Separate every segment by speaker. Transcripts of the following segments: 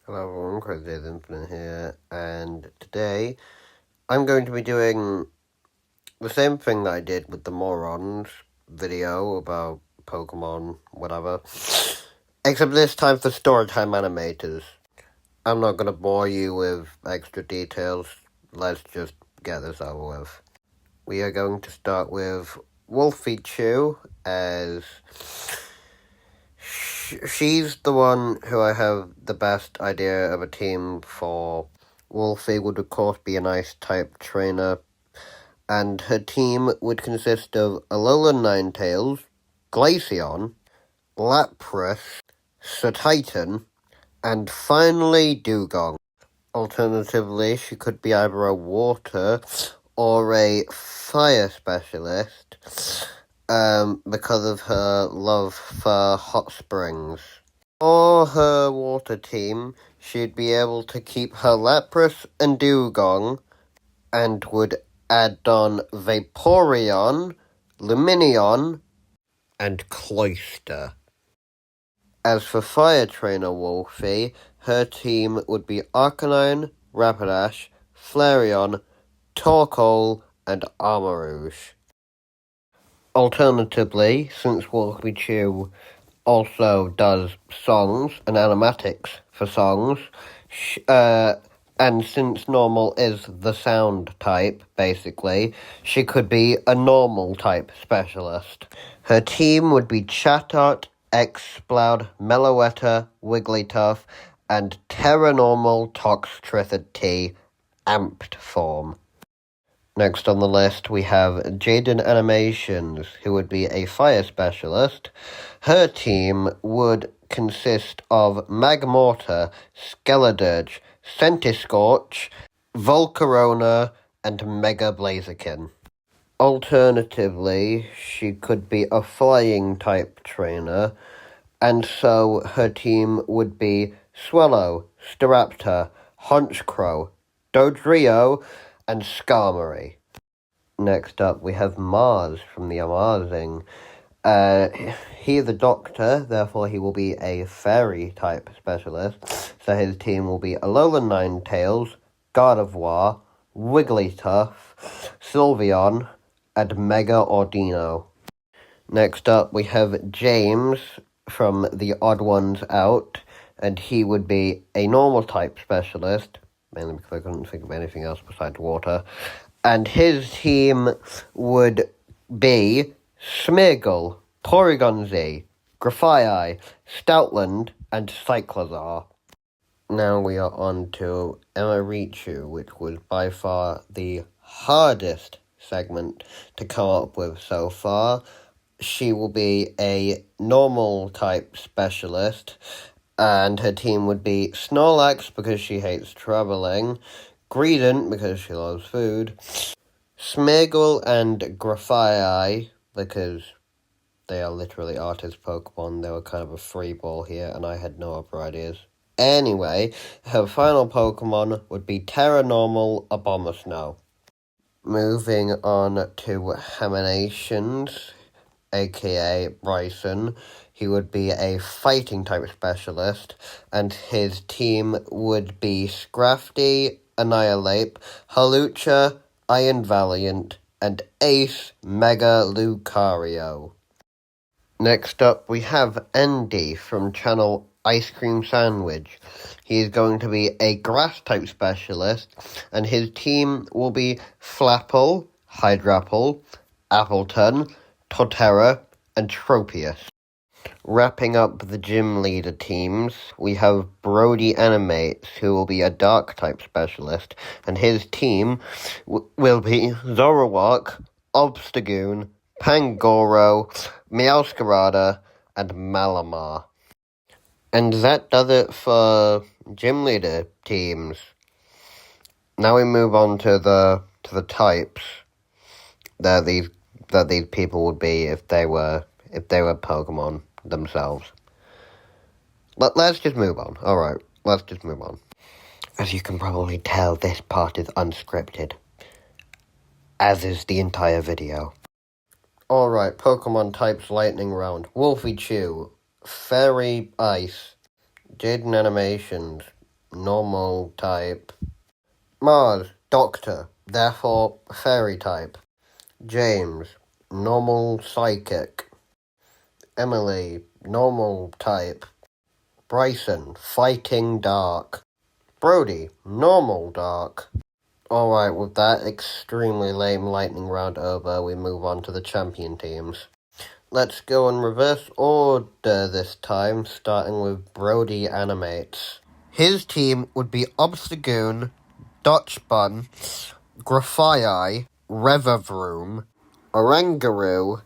Speaker 1: Hello everyone, Crazy Infinite here, and today I'm going to be doing the same thing that I did with the Morons video about Pokemon, whatever, except this time for Storytime Animators. I'm not going to bore you with extra details, let's just get this over with. We are going to start with Wolfie Chew, as she's the one who I have the best idea of a team for. Wolfie would of course be an Ice-type trainer, and her team would consist of Alolan Ninetales, Glaceon, Lapras, Titan, and finally Dugong. Alternatively, she could be either a water or a fire specialist, because of her love for hot springs. For her water team, she'd be able to keep her Lapras and Dugong, and would add on Vaporeon, Lumineon, and Cloyster. As for Fire Trainer Wolfie, her team would be Arcanine, Rapidash, Flareon, Torkoal, and Armarouge. Alternatively, since Wolfie Chew also does songs and animatics for songs, and since normal is the sound type, basically, she could be a normal type specialist. Her team would be Chatot, Exploud, Meloetta, Wigglytuff, and Terranormal Toxtricid T, amped form. Next on the list, we have Jaden Animations, who would be a fire specialist. Her team would consist of Magmortar, Skeledirge, Centiskorch, Volcarona, and Mega Blaziken. Alternatively, she could be a flying-type trainer, and so her team would be Swallow, Staraptor, Honchkrow, Dodrio, and Skarmory. Next up, we have Mars from the Amarzing. He is a doctor, therefore he will be a fairy-type specialist, so his team will be Alolan Ninetales, Gardevoir, Wigglytuff, Sylveon, and Mega Ordino. Next up, we have James from the Odd Ones Out, and he would be a normal-type specialist, mainly because I couldn't think of anything else besides water, and his team would be Smeargle, Porygon Z, Grafaiai, Stoutland, and Cyclozar. Now we are on to Emirichu, which was by far the hardest segment to come up with so far. She will be a normal-type specialist, and her team would be Snorlax because she hates traveling, Greedent because she loves food, Smeargle and Grafaiai because they are literally artist Pokemon. They were kind of a free ball here, and I had no other ideas. Anyway, her final Pokemon would be Terranormal Abomasnow. Moving on to Hamanations, aka Bryson. He would be a fighting-type specialist, and his team would be Scrafty, Annihilate, Hawlucha, Iron Valiant, and Ace Mega Lucario. Next up, we have Andy from channel Ice Cream Sandwich. He is going to be a grass-type specialist, and his team will be Flapple, Hydrapple, Appleton, Torterra, and Tropius. Wrapping up the gym leader teams, we have Brody Animates, who will be a dark-type specialist, and his team will be Zoroark, Obstagoon, Pangoro, Meowscarada, and Malamar. And that does it for gym leader teams. Now we move on to the types that these people would be if they were Pokemon themselves. Let's just move on. Alright, let's just move on. As you can probably tell, this part is unscripted, as is the entire video. Alright, Pokemon types lightning round. Wolfie Chew, Fairy Ice, Jaden Animations, normal type. Mars, doctor, therefore fairy type. James, normal psychic. Emily, normal type. Bryson, fighting dark. Brody, normal dark. Alright, with that extremely lame lightning round over, we move on to the champion teams. Let's go in reverse order this time, starting with Brody Animates. His team would be Obstagoon, Dutchbun, Graphii, Revavroom, Orangaroo,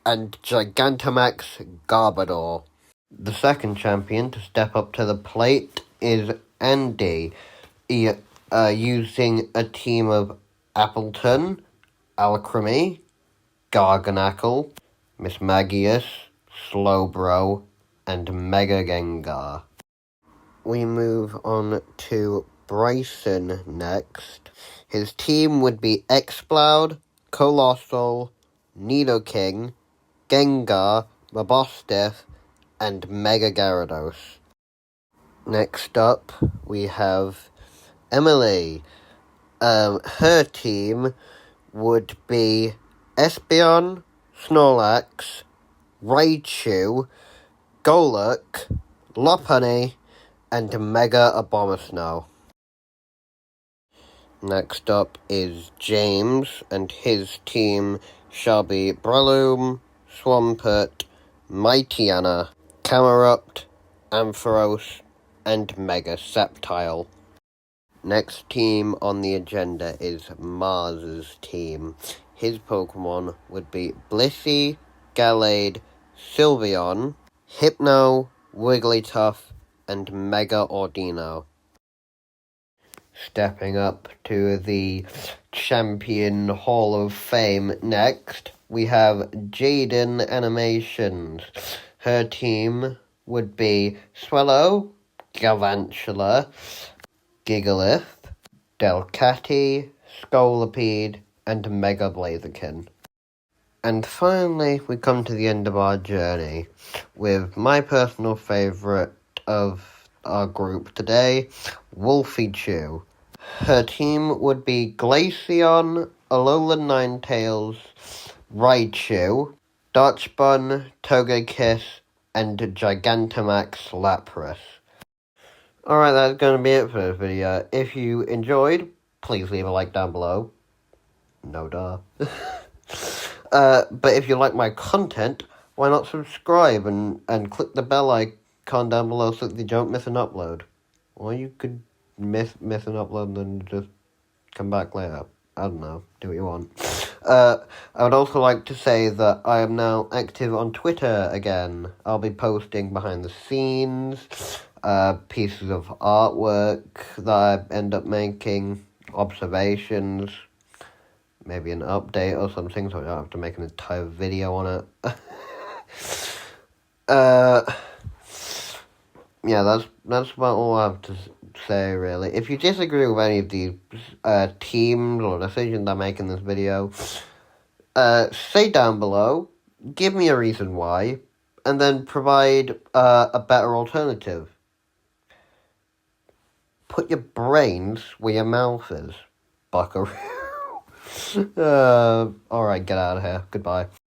Speaker 1: and Gigantamax Garbodor. The second champion to step up to the plate is Andy, using a team of Appleton, Alchemy, Garganackle, Mismagius, Slowbro, and Mega Gengar. We move on to Bryson next. His team would be Exploud, Colossal, Nidoking, Gengar, Mabostiff, and Mega Gyarados. Next up, we have Emily. Her team would be Espeon, Snorlax, Raichu, Golurk, Lopunny, and Mega Abomasnow. Next up is James, and his team shall be Breloom, Swampert, Mightyena, Camerupt, Ampharos, and Mega Sceptile. Next team on the agenda is Mars's team. His Pokemon would be Blissey, Gallade, Sylveon, Hypno, Wigglytuff, and Mega Ordino. Stepping up to the Champion Hall of Fame next, we have Jaden Animations. Her team would be Swellow, Galvantula, Gigalith, Delcatty, Scolipede, and Mega Blaziken. And finally, we come to the end of our journey with my personal favourite of our group today, Wolfie Chew. Her team would be Glaceon, Alolan Ninetales, Raichu, Dachbun, Togekiss, and Gigantamax Lapras. Alright, that's going to be it for this video. If you enjoyed, please leave a like down below. No duh. But if you like my content, why not subscribe and click the bell icon down below so that you don't miss an upload. Or you could miss an upload and then just come back later. I don't know. Do what you want. I would also like to say that I am now active on Twitter again. I'll be posting behind the scenes, pieces of artwork that I end up making, observations, maybe an update or something, so I don't have to make an entire video on it. Yeah, that's about all I have to say, really. If you disagree with any of these teams or decisions I make in this video, say down below, give me a reason why, and then provide a better alternative. Put your brains where your mouth is, buckaroo. Alright, get out of here. Goodbye.